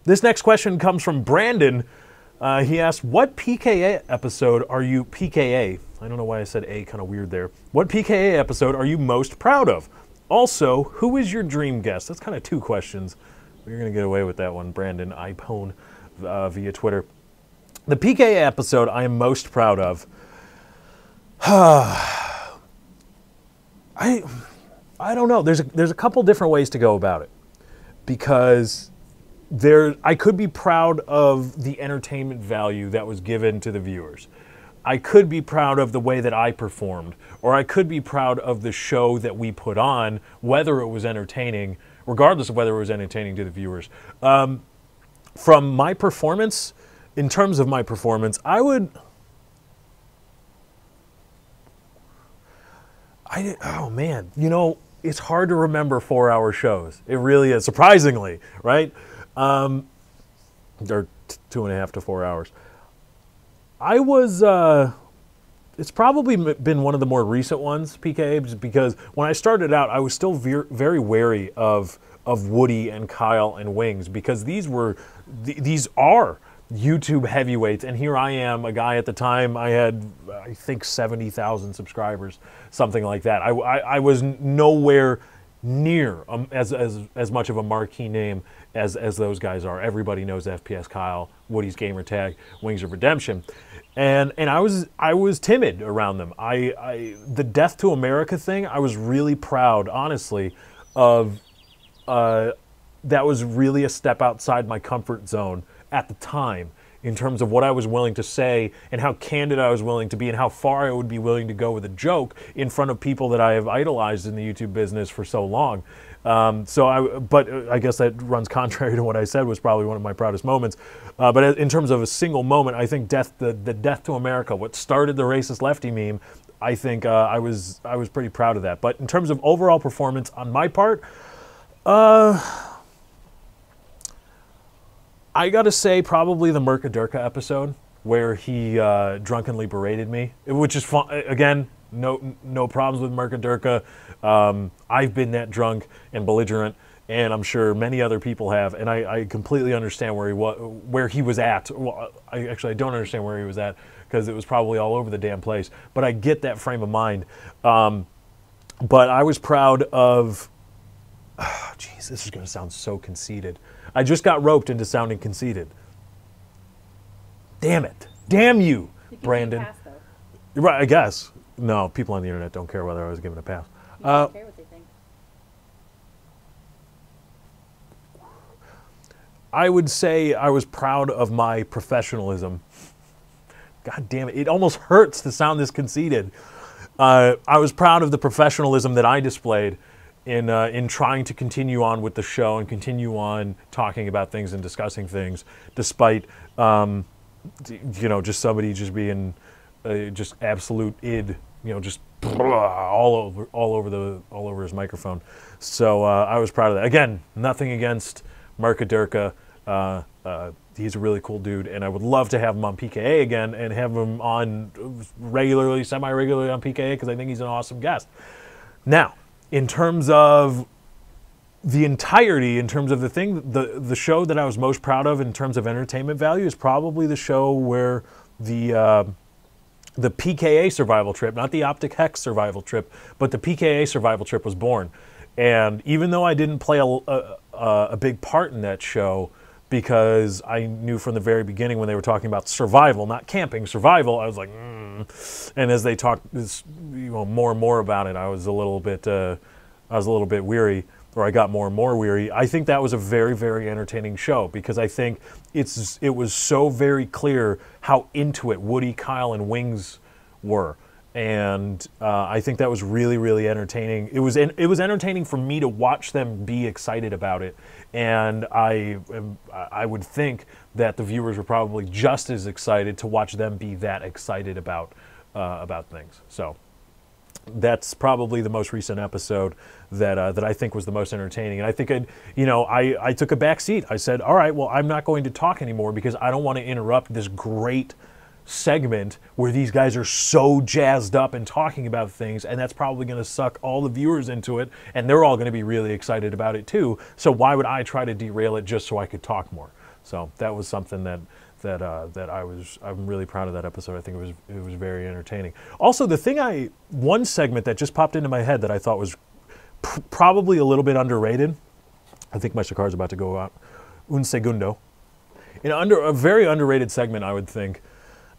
This next question comes from Brandon. He asked, what PKA episode are you, PKA, I don't know why I said A, kind of weird there. What PKA episode are you most proud of? Also, who is your dream guest? That's kind of two questions. You're going to get away with that one, Brandon Ipone, via Twitter. The PKA episode I am most proud of. I don't know. There's a couple different ways to go about it, because I could be proud of the entertainment value that was given to the viewers. I could be proud of the way that I performed, or I could be proud of the show that we put on, whether it was entertaining, regardless of whether it was entertaining to the viewers. From my performance, in terms of my performance, oh man, you know, it's hard to remember 4-hour shows. It really is, surprisingly, right? They're 2.5 to 4 hours. It's probably been one of the more recent ones, PKA, because when I started out, I was still very wary of Woody and Kyle and Wings, because these are YouTube heavyweights, and here I am, a guy at the time, I had, I think, 70,000 subscribers, something like that. I was nowhere near as much of a marquee name as those guys are. Everybody knows FPS Kyle, Woody's Gamer Tag, Wings of Redemption, and I was timid around them. The Death to America thing, I was really proud, honestly, of. That was really a step outside my comfort zone at the time, in terms of what I was willing to say and how candid I was willing to be and how far I would be willing to go with a joke in front of people that I have idolized in the YouTube business for so long. But I guess that runs contrary to what I said was probably one of my proudest moments. But in terms of a single moment, I think the Death to America, what started the racist lefty meme, I think I was pretty proud of that. But in terms of overall performance on my part, I gotta say probably the Mercadurka episode where he drunkenly berated me, which is fun. Again, no problems with Mercadurka. I've been that drunk and belligerent, and I'm sure many other people have, and I completely understand where he was at. Well, I don't understand where he was at, because it was probably all over the damn place, but I get that frame of mind. But I was proud of, oh, geez, this is going to sound so conceited. I just got roped into sounding conceited. Damn it. Damn you, Brandon. Pass, right, I guess. No, people on the internet don't care whether I was given a pass. You don't care what they think. I would say I was proud of my professionalism. God damn it. It almost hurts to sound this conceited. I was proud of the professionalism that I displayed in trying to continue on with the show and continue on talking about things and discussing things, despite just somebody just being just absolute id, just all over his microphone. So I was proud of that. Again, nothing against Mercadurka. He's a really cool dude, and I would love to have him on PKA again and have him on regularly, semi-regularly on PKA, because I think he's an awesome guest. Now, in terms of the entirety, in terms of the show that I was most proud of in terms of entertainment value is probably the show where the PKA survival trip, not the Optic Hex survival trip, but the PKA survival trip was born. And even though I didn't play a big part in that show, because I knew from the very beginning when they were talking about survival, not camping, survival, I was like, And as they talked, more and more about it, I was a little bit weary, or I got more and more weary. I think that was a very, very entertaining show, because I think it was so very clear how into it Woody, Kyle, and Wings were. And I think that was really, really entertaining. It was entertaining for me to watch them be excited about it, and I would think that the viewers were probably just as excited to watch them be that excited about things. So that's probably the most recent episode that I think was the most entertaining. And I think I took a back seat. I said, all right, well, I'm not going to talk anymore because I don't want to interrupt this great segment where these guys are so jazzed up and talking about things, and that's probably going to suck all the viewers into it, and they're all going to be really excited about it too. So why would I try to derail it just so I could talk more? So that was something that I'm really proud of that episode. I think it was very entertaining. Also, one segment that just popped into my head that I thought was probably a little bit underrated. I think my cigar is about to go out. Un segundo. A very underrated segment, I would think,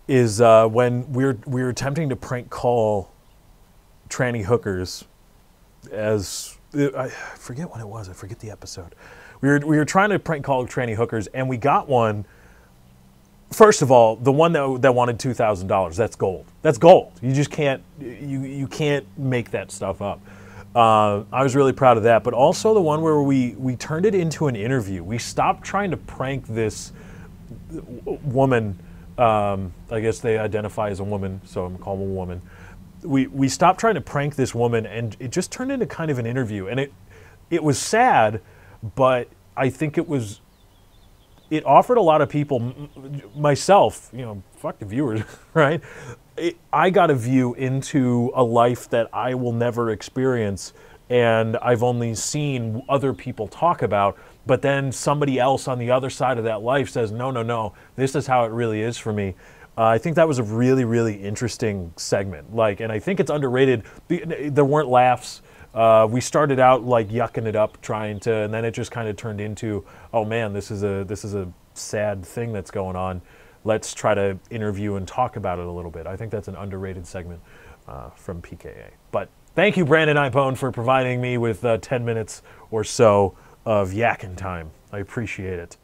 is when we're attempting to prank call tranny hookers. As I forget when it was. I forget the episode. We were trying to prank call tranny hookers, and we got one. First of all, the one that wanted $2,000, that's gold. That's gold. You just can't you can't make that stuff up. I was really proud of that, but also the one where we turned it into an interview. We stopped trying to prank this woman. I guess they identify as a woman, so I'm calling them a woman. We stopped trying to prank this woman, and it just turned into kind of an interview. And it was sad, but I think it offered a lot of people, myself, fuck the viewers, right? I got a view into a life that I will never experience, and I've only seen other people talk about, but then somebody else on the other side of that life says, no, this is how it really is for me. I think that was a really, really interesting segment. And I think it's underrated. There weren't laughs. We started out yucking it up, and then it just kind of turned into, oh man, this is a sad thing that's going on. Let's try to interview and talk about it a little bit. I think that's an underrated segment from PKA. But thank you, Brandon Ipone, for providing me with 10 minutes or so of yakking time. I appreciate it.